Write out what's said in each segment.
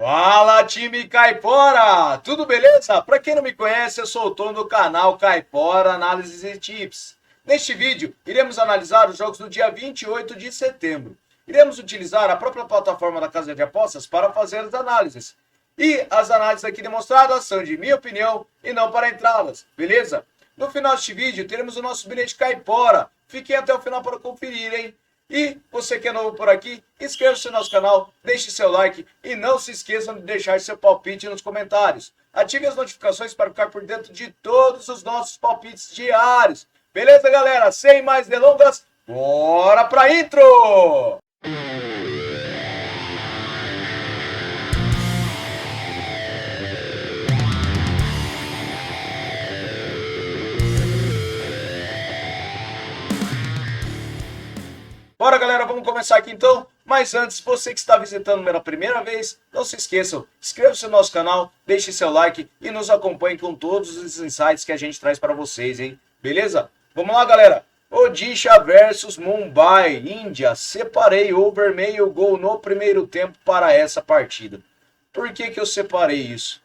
Fala, time Caipora! Tudo beleza? Para quem não me conhece, eu sou o Tom do canal Caipora Análises e Tips. Neste vídeo, iremos analisar os jogos do dia 28 de setembro. Iremos utilizar a própria plataforma da Casa de Apostas para fazer as análises. E as análises aqui demonstradas são de minha opinião e não para entradas, beleza? No final deste vídeo, teremos o nosso bilhete Caipora. Fiquem até o final para conferir, hein? E você que é novo por aqui, inscreva-se no nosso canal, deixe seu like e não se esqueçam de deixar seu palpite nos comentários. Ative as notificações para ficar por dentro de todos os nossos palpites diários. Beleza, galera? Sem mais delongas, bora pra intro! Bora, galera, vamos começar aqui então. Mas antes, você que está visitando pela primeira vez, não se esqueçam, inscreva-se no nosso canal, deixe seu like e nos acompanhe com todos os insights que a gente traz para vocês, hein? Beleza? Vamos lá, galera. Odisha versus Mumbai, Índia. Separei over meio gol no primeiro tempo para essa partida. Por que eu separei isso?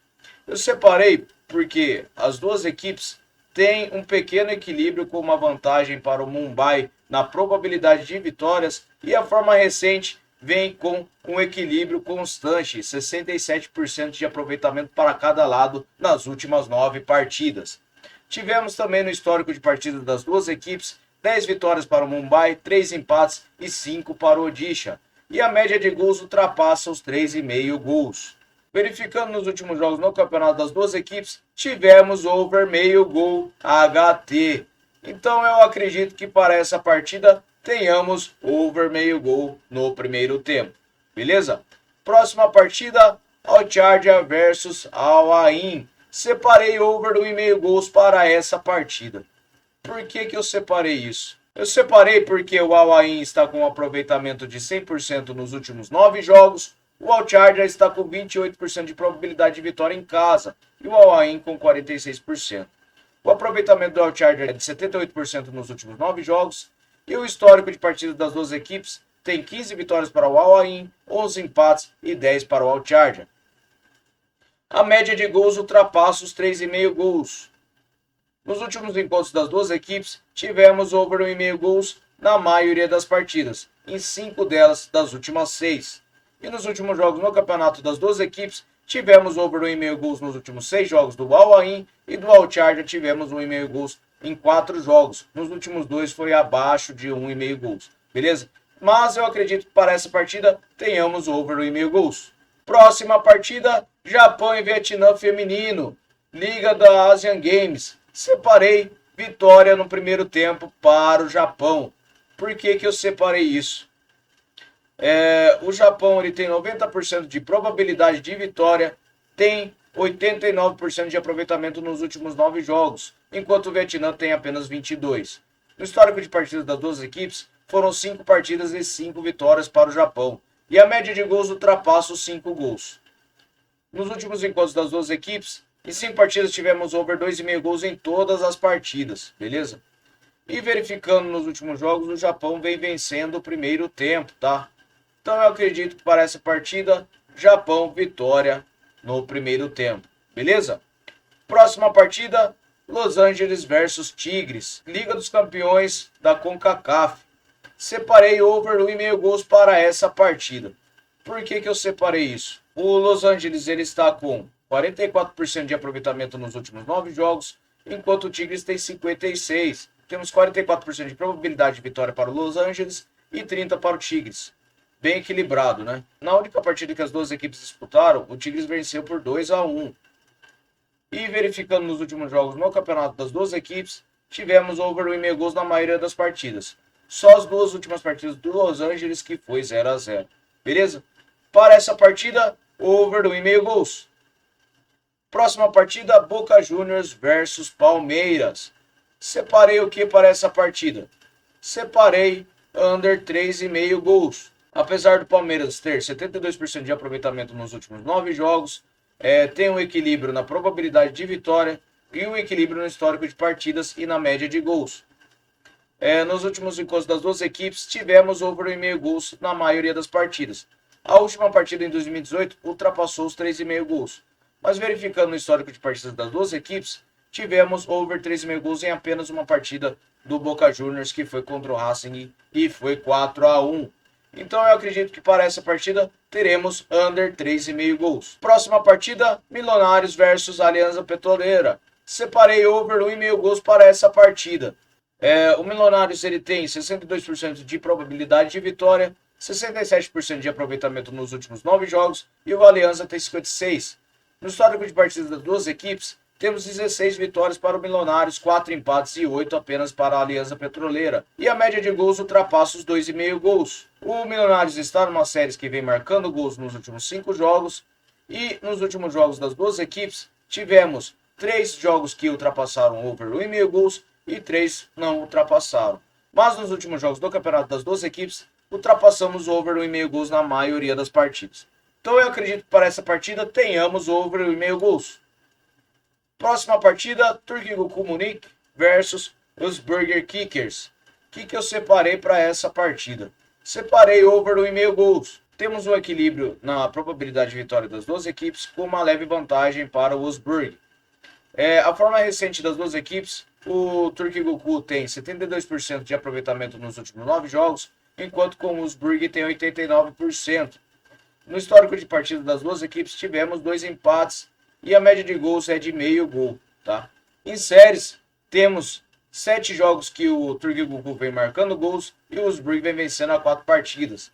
Eu separei porque as duas equipes têm um pequeno equilíbrio com uma vantagem para o Mumbai na probabilidade de vitórias e a forma recente vem com um equilíbrio constante, 67% de aproveitamento para cada lado nas últimas 9 partidas. Tivemos também no histórico de partidas das duas equipes 10 vitórias para o Mumbai, 3 empates e 5 para o Odisha. E a média de gols ultrapassa os 3,5 gols. Verificando nos últimos jogos no campeonato das duas equipes, tivemos over meio gol HT. Então eu acredito que para essa partida tenhamos over meio gol no primeiro tempo. Beleza? Próxima partida, Al Charger versus Al Ain. Separei over 1,5 gols para essa partida. Por que eu separei isso? Eu separei porque o Al Ain está com um aproveitamento de 100% nos últimos 9 jogos. O Al Charger está com 28% de probabilidade de vitória em casa. E o Al Ain com 46%. O aproveitamento do Al Charger é de 78% nos últimos 9 jogos. E o histórico de partidas das duas equipes tem 15 vitórias para o Al Ain, 11 empates e 10 para o Al Charger. A média de gols ultrapassa os 3,5 gols. Nos últimos encontros das duas equipes, tivemos over 1,5 gols na maioria das partidas, em 5 delas das últimas 6. E nos últimos jogos no campeonato das duas equipes, tivemos over 1,5 gols nos últimos 6 jogos do Al Ain e do Al Charger tivemos 1,5 gols em 4 jogos. Nos últimos 2 foi abaixo de 1,5 gols, beleza? Mas eu acredito que para essa partida tenhamos over 1,5 gols. Próxima partida, Japão e Vietnã feminino, Liga da Asian Games. Separei vitória no primeiro tempo para o Japão. Por que eu separei isso? O Japão ele tem 90% de probabilidade de vitória, tem 89% de aproveitamento nos últimos 9 jogos, enquanto o Vietnã tem apenas 22%. No histórico de partidas das duas equipes, foram 5 partidas e 5 vitórias para o Japão, e a média de gols ultrapassa os 5 gols. Nos últimos encontros das duas equipes, em 5 partidas tivemos over 2,5 gols em todas as partidas, beleza? E verificando nos últimos jogos, o Japão vem vencendo o primeiro tempo, tá? Então eu acredito que para essa partida, Japão vitória no primeiro tempo, beleza? Próxima partida, Los Angeles versus Tigres, Liga dos Campeões da CONCACAF. Separei over 1,5 gols para essa partida. Por que eu separei isso? O Los Angeles ele está com 44% de aproveitamento nos últimos 9 jogos, enquanto o Tigres tem 56%. Temos 44% de probabilidade de vitória para o Los Angeles e 30% para o Tigres. Bem equilibrado, né? Na única partida que as duas equipes disputaram, o Tigres venceu por 2-1. E verificando nos últimos jogos no campeonato das duas equipes, tivemos over 1,5 gols na maioria das partidas. Só as duas últimas partidas do Los Angeles que foi 0-0. Beleza? Para essa partida, over 1,5 gols. Próxima partida, Boca Juniors versus Palmeiras. Separei o que para essa partida? Separei under 3,5 gols. Apesar do Palmeiras ter 72% de aproveitamento nos últimos 9 jogos, tem um equilíbrio na probabilidade de vitória e um equilíbrio no histórico de partidas e na média de gols. Nos últimos encontros das duas equipes, tivemos over 1,5 gols na maioria das partidas. A última partida em 2018 ultrapassou os 3,5 gols. Mas verificando o histórico de partidas das duas equipes, tivemos over 3,5 gols em apenas uma partida do Boca Juniors, que foi contra o Racing e foi 4-1. Então eu acredito que para essa partida teremos under 3,5 gols. Próxima partida, Milionários versus Alianza Petroleira. Separei over 1,5 gols para essa partida. O Milionários ele tem 62% de probabilidade de vitória, 67% de aproveitamento nos últimos 9 jogos e o Alianza tem 56%. No histórico de partidas das duas equipes, temos 16 vitórias para o Milionários, 4 empates e 8 apenas para a Alianza Petroleira. E a média de gols ultrapassa os 2,5 gols. O Milionários está numa série que vem marcando gols nos últimos 5 jogos. E nos últimos jogos das duas equipes, tivemos 3 jogos que ultrapassaram over 1,5 gols e 3 não ultrapassaram. Mas nos últimos jogos do campeonato das duas equipes, ultrapassamos over 1,5 gols na maioria das partidas. Então eu acredito que para essa partida tenhamos over 1,5 gols. Próxima partida, Türk Munique versus os Burger Kickers. O que eu separei para essa partida? Separei over 1,5 gols. Temos um equilíbrio na probabilidade de vitória das duas equipes com uma leve vantagem para o Wolfsburg. A forma recente das duas equipes, o Türk tem 72% de aproveitamento nos últimos 9 jogos, enquanto com o Wolfsburg tem 89%. No histórico de partida das duas equipes, tivemos 2 empates e a média de gols é de meio gol. Tá? Em séries, temos 7 jogos que o Türk vem marcando gols e o Wolfsburg vem vencendo a 4 partidas.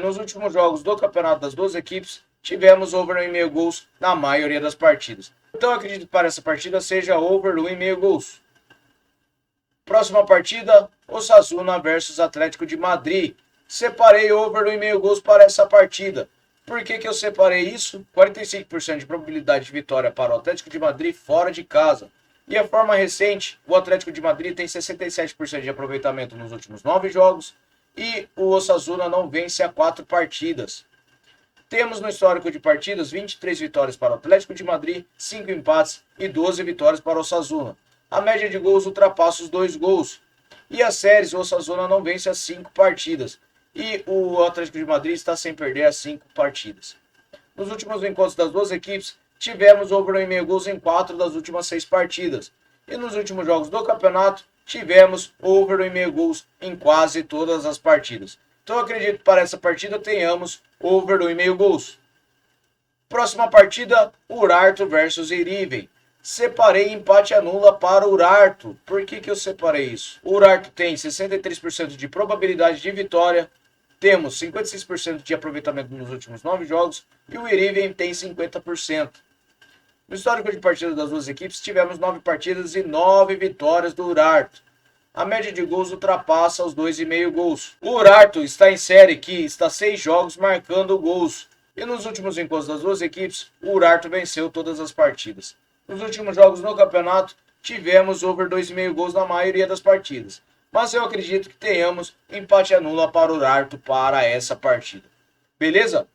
Nos últimos jogos do campeonato das duas equipes, tivemos over 1,5 gols na maioria das partidas. Então eu acredito que para essa partida seja over 1,5 gols. Próxima partida, Osasuna versus Atlético de Madrid. Separei over 1,5 gols para essa partida. Por que eu separei isso? 45% de probabilidade de vitória para o Atlético de Madrid fora de casa. E a forma recente, o Atlético de Madrid tem 67% de aproveitamento nos últimos 9 jogos e o Osasuna não vence há 4 partidas. Temos no histórico de partidas 23 vitórias para o Atlético de Madrid, 5 empates e 12 vitórias para o Osasuna. A média de gols ultrapassa os 2 gols. E as séries, o Osasuna não vence há 5 partidas. E o Atlético de Madrid está sem perder as 5 partidas. Nos últimos encontros das duas equipes, tivemos over 1,5 gols em 4 das últimas 6 partidas. E nos últimos jogos do campeonato, tivemos over 1,5 gols em quase todas as partidas. Então eu acredito que para essa partida tenhamos over 1,5 gols. Próxima partida, Urartu versus Iriven. Separei empate anula para o Urartu. Por que eu separei isso? O Urartu tem 63% de probabilidade de vitória. Temos 56% de aproveitamento nos últimos 9 jogos. E o Iriven tem 50%. No histórico de partidas das duas equipes, tivemos 9 partidas e 9 vitórias do Urartu. A média de gols ultrapassa os 2,5 gols. O Urartu está em série que está 6 jogos marcando gols. E nos últimos encontros das duas equipes, o Urartu venceu todas as partidas. Nos últimos jogos no campeonato, tivemos over 2,5 gols na maioria das partidas. Mas eu acredito que tenhamos empate anula para o Urartu para essa partida. Beleza?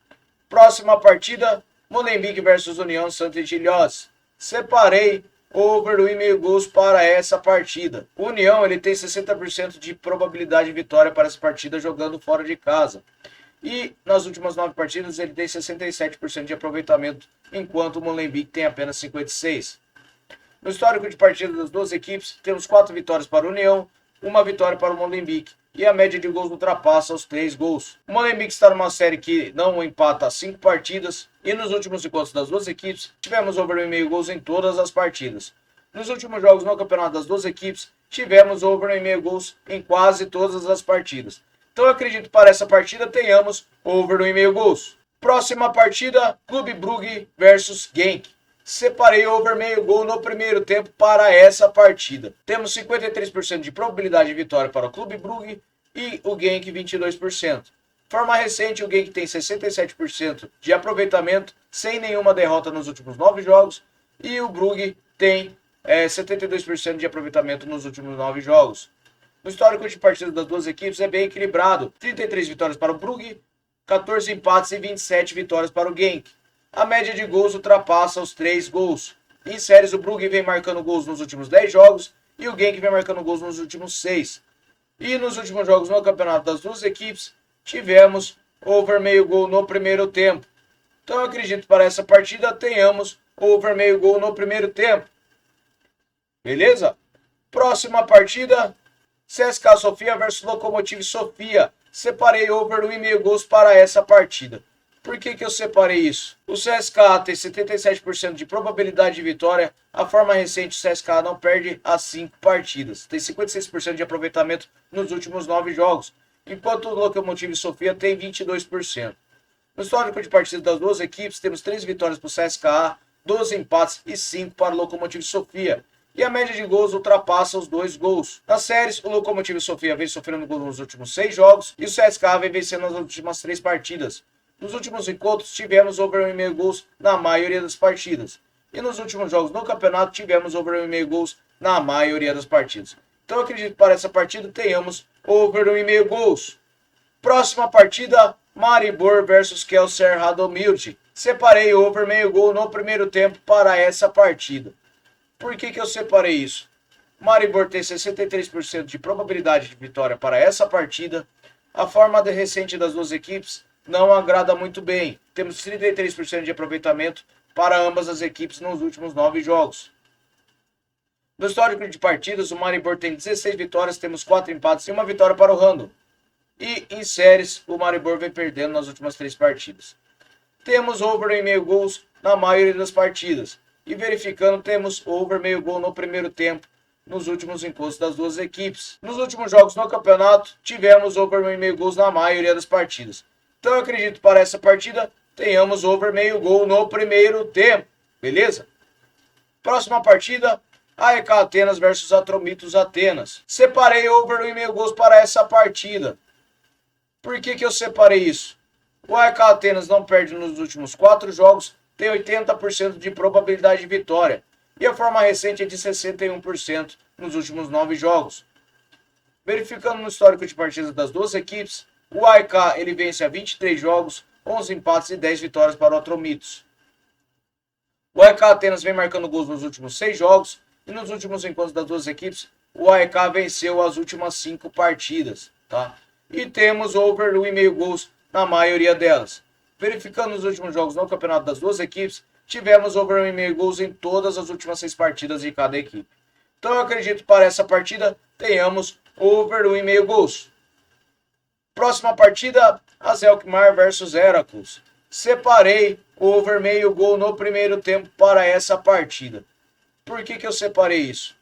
Próxima partida, Molenbeek versus União Saint-Gilloise. Separei over 1,5 gols para essa partida. O União ele tem 60% de probabilidade de vitória para essa partida jogando fora de casa. E nas últimas 9 partidas ele tem 67% de aproveitamento, enquanto o Molenbeek tem apenas 56%. No histórico de partida das duas equipes, temos 4 vitórias para o União, 1 vitória para o Molenbeek. E a média de gols ultrapassa os 3 gols. O Molenbeek está numa série que não empata há 5 partidas. E nos últimos encontros das duas equipes, tivemos over 1,5 gols em todas as partidas. Nos últimos jogos no campeonato das duas equipes, tivemos over 1,5 gols em quase todas as partidas. Então eu acredito que para essa partida tenhamos over 1,5 gols. Próxima partida, Clube Brugge versus Genk. Separei over meio gol no primeiro tempo para essa partida. Temos 53% de probabilidade de vitória para o Clube Brugge e o Genk 22%. Forma recente, o Genk tem 67% de aproveitamento, sem nenhuma derrota nos últimos 9 jogos. E o Brugge tem 72% de aproveitamento nos últimos 9 jogos. No histórico de partidas das duas equipes é bem equilibrado. 33 vitórias para o Brugge, 14 empates e 27 vitórias para o Genk. A média de gols ultrapassa os 3 gols. Em séries, o Brugge vem marcando gols nos últimos 10 jogos e o Genk vem marcando gols nos últimos 6. E nos últimos jogos no campeonato das duas equipes, tivemos over meio gol no primeiro tempo. Então eu acredito que para essa partida tenhamos over meio gol no primeiro tempo. Beleza? Próxima partida, CSKA Sofia versus Lokomotiv Sofia. Separei over 1,5 gols para essa partida. Por que eu separei isso? O CSKA tem 77% de probabilidade de vitória. A forma recente, o CSKA não perde as 5 partidas. Tem 56% de aproveitamento nos últimos 9 jogos, enquanto o Lokomotiv Sofia tem 22%. No histórico de partidas das duas equipes, temos 3 vitórias para o CSKA, 12 empates e 5 para o Lokomotiv Sofia. E a média de gols ultrapassa os 2 gols. Nas séries, o Lokomotiv Sofia vem sofrendo gols nos últimos 6 jogos e o CSKA vem vencendo nas últimas 3 partidas. Nos últimos encontros, tivemos over 1,5 gols na maioria das partidas. E nos últimos jogos no campeonato, tivemos over 1,5 gols na maioria das partidas. Então, eu acredito que para essa partida tenhamos over 1,5 gols. Próxima partida, Maribor versus Kelser Radomilde. Separei over meio gol no primeiro tempo para essa partida. Por que eu separei isso? Maribor tem 63% de probabilidade de vitória para essa partida. A forma recente das duas equipes não agrada muito bem. Temos 33% de aproveitamento para ambas as equipes nos últimos 9 jogos. No histórico de partidas, o Maribor tem 16 vitórias, temos 4 empates e 1 vitória para o Randon. E em séries, o Maribor vem perdendo nas últimas 3 partidas. Temos over em meio gols na maioria das partidas. E verificando, temos over meio gol no primeiro tempo nos últimos encontros das duas equipes. Nos últimos jogos no campeonato, tivemos over meio gols na maioria das partidas. Então eu acredito que para essa partida tenhamos over meio gol no primeiro tempo. Beleza? Próxima partida, AEK Atenas versus Atromitos Atenas. Separei over 1,5 gols para essa partida. Por que eu separei isso? O AEK Atenas não perde nos últimos 4 jogos, tem 80% de probabilidade de vitória. E a forma recente é de 61% nos últimos 9 jogos. Verificando no histórico de partidas das duas equipes, o AEK ele vence a 23 jogos, 11 empates e 10 vitórias para o Atromitos. O AEK Atenas vem marcando gols nos últimos 6 jogos e nos últimos encontros das duas equipes, o AEK venceu as últimas 5 partidas. Tá? E temos over 1,5 gols na maioria delas. Verificando os últimos jogos no campeonato das duas equipes, tivemos over 1,5 gols em todas as últimas 6 partidas de cada equipe. Então eu acredito que para essa partida tenhamos over 1,5 gols. Próxima partida, Azelkmaar versus Heracles. Separei over meio gol no primeiro tempo para essa partida. Por que eu separei isso?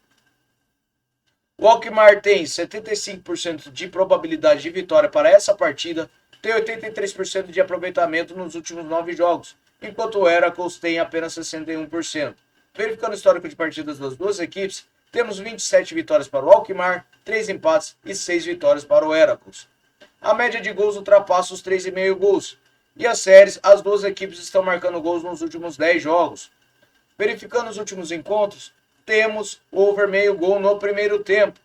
O Alkmaar tem 75% de probabilidade de vitória para essa partida, tem 83% de aproveitamento nos últimos 9 jogos, enquanto o Heracles tem apenas 61%. Verificando o histórico de partidas das duas equipes, temos 27 vitórias para o Alkmaar, 3 empates e 6 vitórias para o Heracles. A média de gols ultrapassa os 3,5 gols. E as séries, as duas equipes estão marcando gols nos últimos 10 jogos. Verificando os últimos encontros, temos over meio gol no primeiro tempo.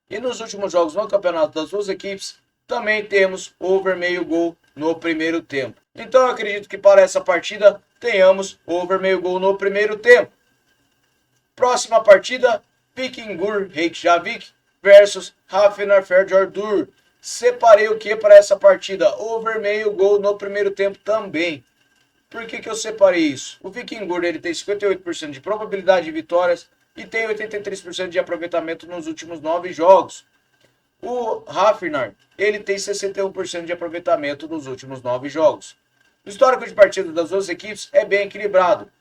E nos últimos jogos no campeonato das duas equipes, também temos over meio gol no primeiro tempo. Então eu acredito que para essa partida tenhamos over meio gol no primeiro tempo. Próxima partida, Vikingur Reykjavik versus Hafnar Ferdjordur. Separei o que para essa partida? Over meio gol no primeiro tempo também. Por que eu separei isso? O Vikingur ele tem 58% de probabilidade de vitórias e tem 83% de aproveitamento nos últimos 9 jogos. O Hafnar ele tem 61% de aproveitamento nos últimos 9 jogos. O histórico de partidas das duas equipes é bem equilibrado.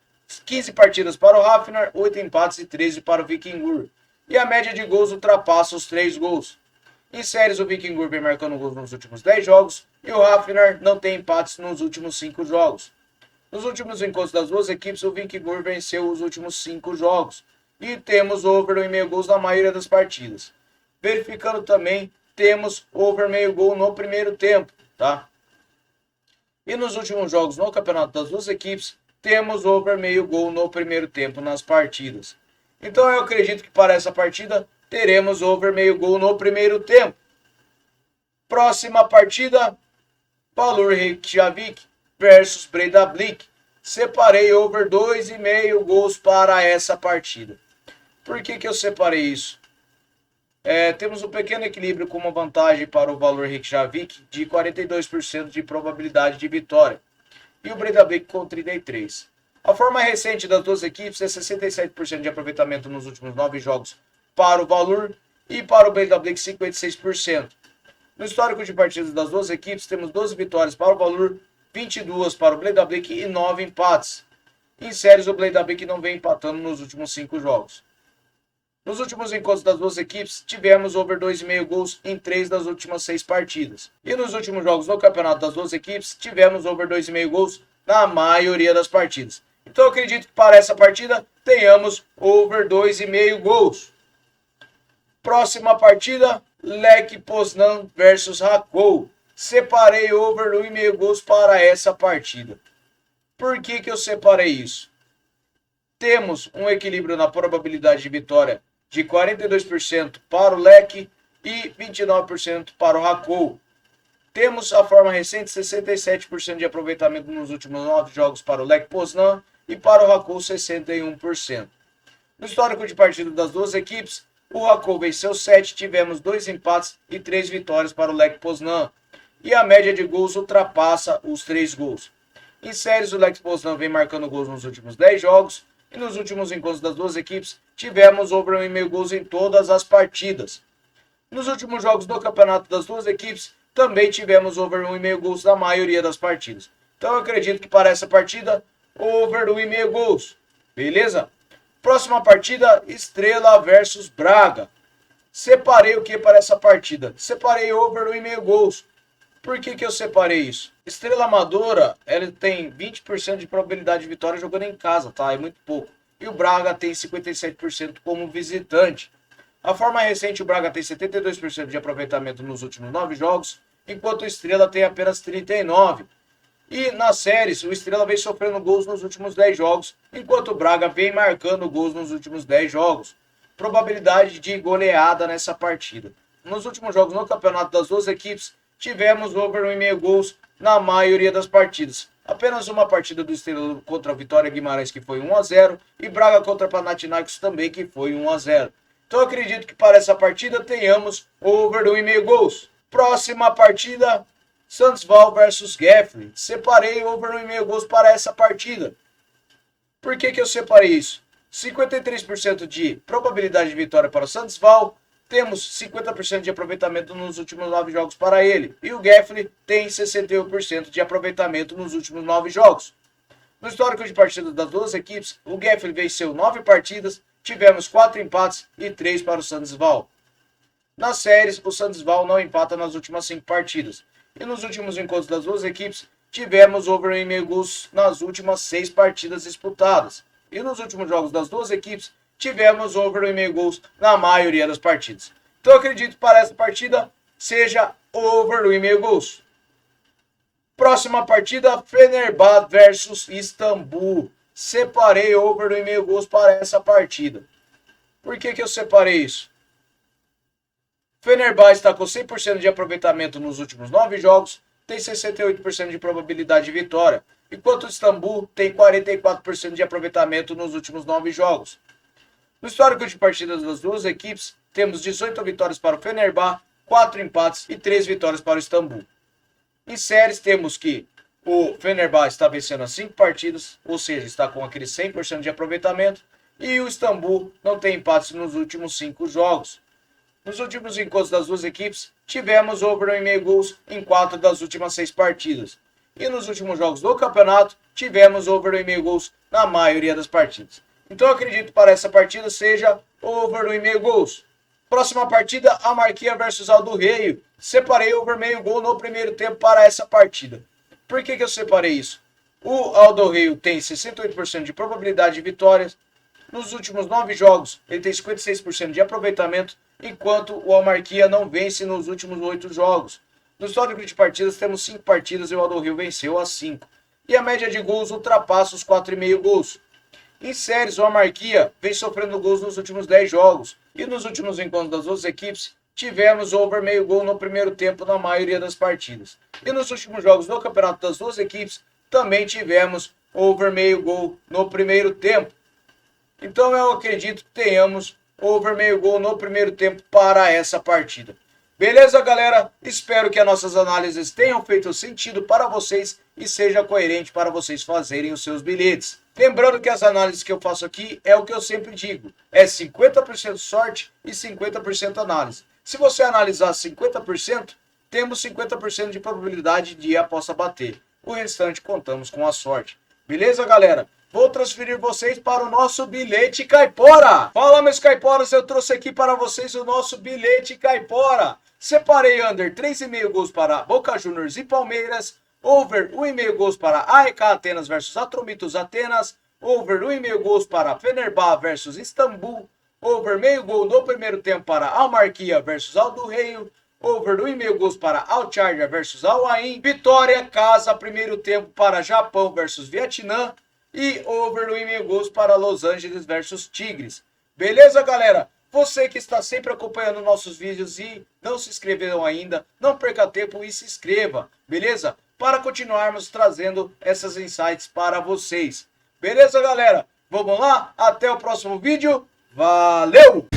15 partidas para o Hafnar, 8 empates e 13 para o Vikingur. E a média de gols ultrapassa os 3 gols. Em séries, o Vikingur vem marcando gols nos últimos 10 jogos e o Hafnar não tem empates nos últimos 5 jogos. Nos últimos encontros das duas equipes, o Vikingur venceu os últimos 5 jogos. E temos over 1,5 gols na maioria das partidas. Verificando também, temos over meio gol no primeiro tempo. Tá? E nos últimos jogos no campeonato das duas equipes, temos over meio gol no primeiro tempo nas partidas. Então eu acredito que para essa partida teremos over meio gol no primeiro tempo. Próxima partida, Valur Reykjavik versus Breiðablik. Separei over 2,5 gols para essa partida. Por que eu separei isso? Temos um pequeno equilíbrio com uma vantagem para o valor Reykjavik de 42% de probabilidade de vitória e o Breidablik com 33%. A forma recente das duas equipes é 67% de aproveitamento nos últimos 9 jogos para o Valur e para o Breidablik 56%. No histórico de partidas das duas equipes, temos 12 vitórias para o Valur, 22 para o Breidablik e 9 empates. Em séries, o Breidablik não vem empatando nos últimos 5 jogos. Nos últimos encontros das duas equipes, tivemos over 2,5 gols em 3 das últimas 6 partidas. E nos últimos jogos do campeonato das duas equipes, tivemos over 2,5 gols na maioria das partidas. Então eu acredito que para essa partida tenhamos over 2,5 gols. Próxima partida, Lech Poznan versus Rakow. Separei over 1,5 gols para essa partida. Por que eu separei isso? Temos um equilíbrio na probabilidade de vitória de 42% para o Lech e 29% para o Rakow. Temos a forma recente, 67% de aproveitamento nos últimos 9 jogos para o Lech Poznan e para o Rakow 61%. No histórico de partida das duas equipes, o Rakow venceu 7, tivemos 2 empates e 3 vitórias para o Lech Poznan. E a média de gols ultrapassa os 3 gols. Em séries, o Lech Poznan vem marcando gols nos últimos 10 jogos. E nos últimos encontros das duas equipes, tivemos over 1,5 gols em todas as partidas. Nos últimos jogos do campeonato das duas equipes, também tivemos over 1,5 gols na maioria das partidas. Então eu acredito que para essa partida, over 1,5 gols. Beleza? Próxima partida, Estrela versus Braga. Separei o que para essa partida? Separei over 1,5 gols. Por que eu separei isso? Estrela Amadora, ela tem 20% de probabilidade de vitória jogando em casa, tá? É muito pouco. E o Braga tem 57% como visitante. A forma recente, o Braga tem 72% de aproveitamento nos últimos 9 jogos, enquanto o Estrela tem apenas 39%. E nas séries, o Estrela vem sofrendo gols nos últimos 10 jogos, enquanto o Braga vem marcando gols nos últimos 10 jogos. Probabilidade de goleada nessa partida. Nos últimos jogos no campeonato das duas equipes, tivemos over 1,5 gols na maioria das partidas. Apenas uma partida do Estrela contra a Vitória Guimarães, que foi 1-0, e Braga contra Panathinaikos também, que foi 1-0. Então eu acredito que para essa partida tenhamos over 1,5 gols. Próxima partida, Sundsvall versus Gefle. Separei over 1,5 gols para essa partida. Por que eu separei isso? 53% de probabilidade de vitória para o Sundsvall. Temos 50% de aproveitamento nos últimos 9 jogos para ele. E o Gefle tem 61% de aproveitamento nos últimos 9 jogos. No histórico de partidas das duas equipes, o Gefle venceu 9 partidas, tivemos 4 empates e 3 para o Sundsvall. Nas séries, o Sundsvall não empata nas últimas 5 partidas. E nos últimos encontros das duas equipes, tivemos over 1,5 gols nas últimas 6 partidas disputadas. E nos últimos jogos das duas equipes, tivemos over 1,5 gols na maioria das partidas. Então eu acredito que para essa partida seja over 1,5 gols. Próxima partida, Fenerbahçe versus Istambul. Separei over 1,5 gols para essa partida. Por que eu separei isso? Fenerbahçe está com 100% de aproveitamento nos últimos 9 jogos, tem 68% de probabilidade de vitória, enquanto o Istambul tem 44% de aproveitamento nos últimos 9 jogos. No histórico de partidas das duas equipes, temos 18 vitórias para o Fenerbahçe, 4 empates e 3 vitórias para o Istambul. Em séries, temos que o Fenerbahçe está vencendo as 5 partidas, ou seja, está com aquele 100% de aproveitamento, e o Istambul não tem empates nos últimos 5 jogos. Nos últimos encontros das duas equipes, tivemos over 1,5 gols em 4 das últimas 6 partidas. E nos últimos jogos do campeonato, tivemos over 1,5 gols na maioria das partidas. Então eu acredito que para essa partida seja over 1,5 gols. Próxima partida, Amarkia versus Aldo Rio. Separei over meio gol no primeiro tempo para essa partida. Por que eu separei isso? O Aldo Rio tem 68% de probabilidade de vitórias. Nos últimos 9 jogos, ele tem 56% de aproveitamento, enquanto o Amarkia não vence nos últimos 8 jogos. No histórico de partidas, temos 5 partidas e o Aldo Rio venceu as 5. E a média de gols ultrapassa os 4,5 gols. Em séries, o Amarkia vem sofrendo gols nos últimos 10 jogos. E nos últimos encontros das duas equipes, tivemos over meio gol no primeiro tempo na maioria das partidas. E nos últimos jogos do campeonato das duas equipes, também tivemos over meio gol no primeiro tempo. Então eu acredito que tenhamos over meio gol no primeiro tempo para essa partida. Beleza, galera? Espero que as nossas análises tenham feito sentido para vocês e seja coerente para vocês fazerem os seus bilhetes. Lembrando que as análises que eu faço aqui é o que eu sempre digo, é 50% sorte e 50% análise. Se você analisar 50%, temos 50% de probabilidade de a aposta bater. O restante contamos com a sorte. Beleza, galera? Vou transferir vocês para o nosso bilhete caipora. Fala, meus caiporas, eu trouxe aqui para vocês o nosso bilhete caipora. Separei under 3,5 gols para Boca Juniors e Palmeiras, over 1,5 gols para AEK Atenas versus Atromitos Atenas, over 1,5 gols para Fenerbahçe versus Istambul, over meio gol no primeiro tempo para Almarquia versus Aldo Reio, over 1,5 gols para Al Charger versus Al Ain, vitória casa primeiro tempo para Japão versus Vietnã e over 1,5 gols para Los Angeles versus Tigres. Beleza, galera? Você que está sempre acompanhando nossos vídeos e não se inscreveu ainda, não perca tempo e se inscreva, beleza? Para continuarmos trazendo essas insights para vocês. Beleza, galera? Vamos lá? Até o próximo vídeo. Valeu!